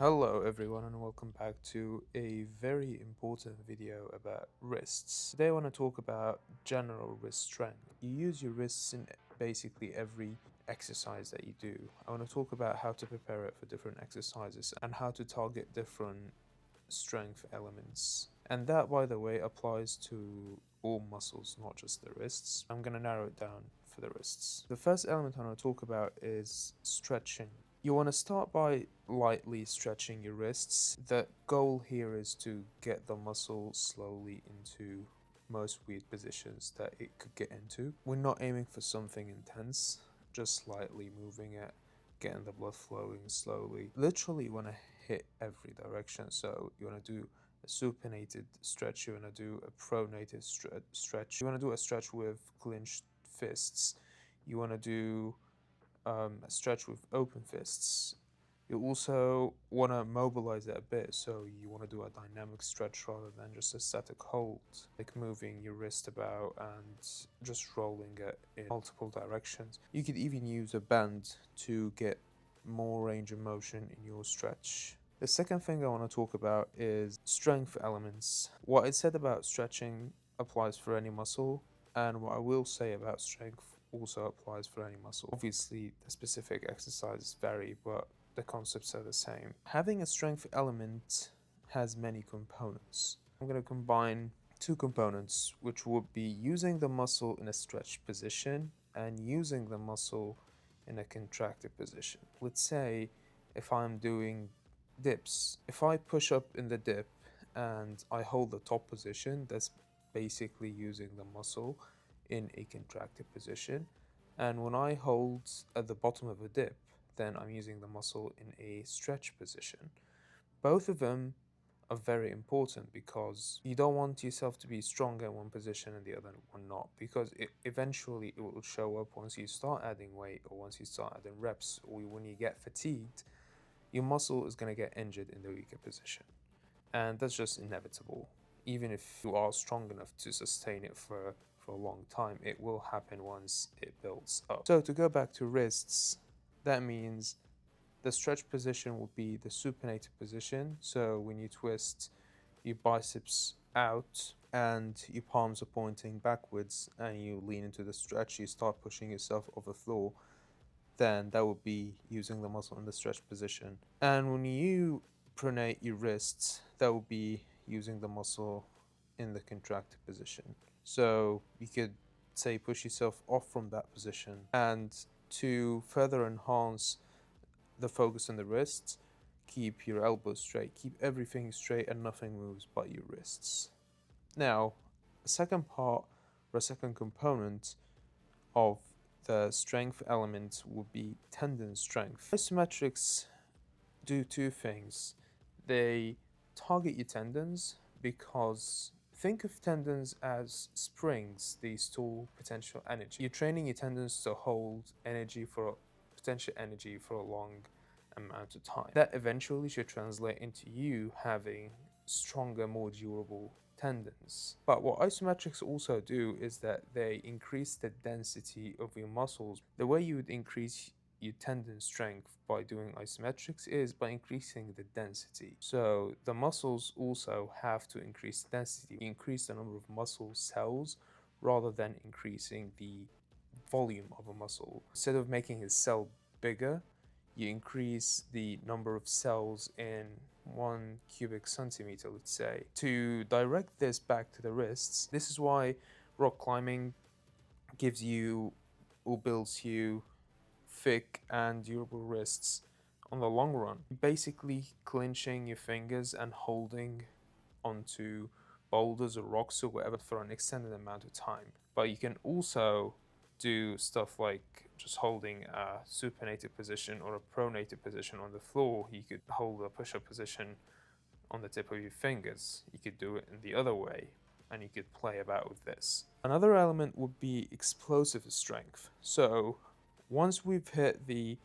Hello everyone and welcome back to a very important video about wrists. Today I want to talk about general wrist strength. You use your wrists in basically every exercise that you do. I want to talk about how to prepare it for different exercises and how to target different strength elements. And that, by the way, applies to all muscles, not just the wrists. I'm going to narrow it down for the wrists. The first element I want to talk about is stretching. You want to start by lightly stretching your wrists. The goal here is to get the muscle slowly into most weird positions that it could get into. We're not aiming for something intense, just slightly moving it, getting the blood flowing slowly. Literally, you want to hit every direction. So you want to do a supinated stretch, you want to do a pronated stretch, you want to do a stretch with clenched fists, you want to do a stretch with open fists. You also want to mobilize it a bit, so you want to do a dynamic stretch rather than just a static hold, like moving your wrist about and just rolling it in multiple directions. You could even use a band to get more range of motion in your stretch. The second thing I want to talk about is strength elements. What I said about stretching applies for any muscle, and what I will say about strength also applies for any muscle. Obviously, the specific exercises vary, but the concepts are the same. Having a strength element has many components. I'm going to combine two components, which would be using the muscle in a stretched position and using the muscle in a contracted position. Let's say if I'm doing dips, if I push up in the dip and I hold the top position, that's basically using the muscle in a contracted position. And when I hold at the bottom of a dip, then I'm using the muscle in a stretch position. Both of them are very important because you don't want yourself to be stronger in one position and the other one not, because eventually it will show up once you start adding weight or once you start adding reps or when you get fatigued. Your muscle is going to get injured in the weaker position, and that's just inevitable. Even if you are strong enough to sustain it for a long time, it will happen once it builds up. So to go back to wrists, that means the stretch position will be the supinated position. So when you twist your biceps out and your palms are pointing backwards and you lean into the stretch, you start pushing yourself off the floor, then that would be using the muscle in the stretch position. And when you pronate your wrists, that would be using the muscle in the contracted position. So you could say push yourself off from that position. And to further enhance the focus on the wrists, keep your elbows straight, keep everything straight and nothing moves but your wrists. Now, a second part or a second component of the strength element would be tendon strength. Isometrics do two things. They target your tendons because think of tendons as springs, they store potential energy. You're training your tendons to hold potential energy for a long amount of time. That eventually should translate into you having stronger, more durable tendons. But what isometrics also do is that they increase the density of your muscles. The way you would increase your tendon strength by doing isometrics is by increasing the density. So the muscles also have to increase density, increase the number of muscle cells rather than increasing the volume of a muscle. Instead of making a cell bigger, you increase the number of cells in 1 cubic centimeter, let's say. To direct this back to the wrists, this is why rock climbing gives you or builds you thick and durable wrists on the long run. Basically clenching your fingers and holding onto boulders or rocks or whatever for an extended amount of time. But you can also do stuff like just holding a supinated position or a pronated position on the floor. You could hold a push-up position on the tip of your fingers. You could do it in the other way, and you could play about with this. Another element would be explosive strength. So once we've hit the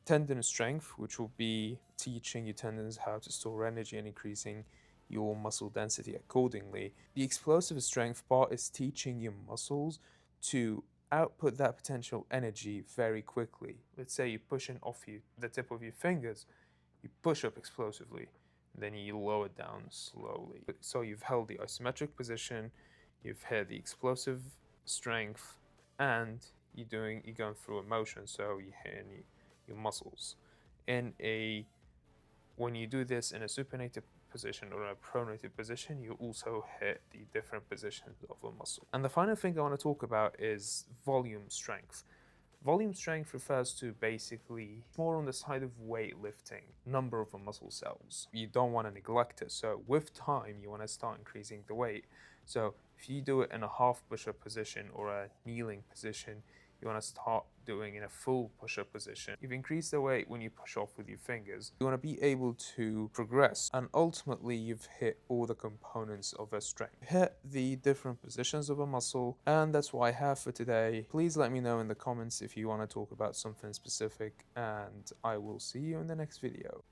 tendon strength, which will be teaching your tendons how to store energy and increasing your muscle density accordingly, the explosive strength part is teaching your muscles to output that potential energy very quickly. Let's say you're pushing off the tip of your fingers, you push up explosively, then you lower down slowly. So you've held the isometric position, you've hit the explosive strength, and you're going through a motion, so you're hitting your muscles. When you do this in a supinated position or a pronated position, you also hit the different positions of a muscle. And the final thing I want to talk about is volume strength. Volume strength refers to basically more on the side of weightlifting, number of muscle cells. You don't want to neglect it, so with time you want to start increasing the weight. So if you do it in a half push-up position or a kneeling position, you want to start doing in a full push-up position. You've increased the weight when you push off with your fingers. You want to be able to progress, and ultimately you've hit all the components of a strength. Hit the different positions of a muscle, and that's what I have for today. Please let me know in the comments if you want to talk about something specific, and I will see you in the next video.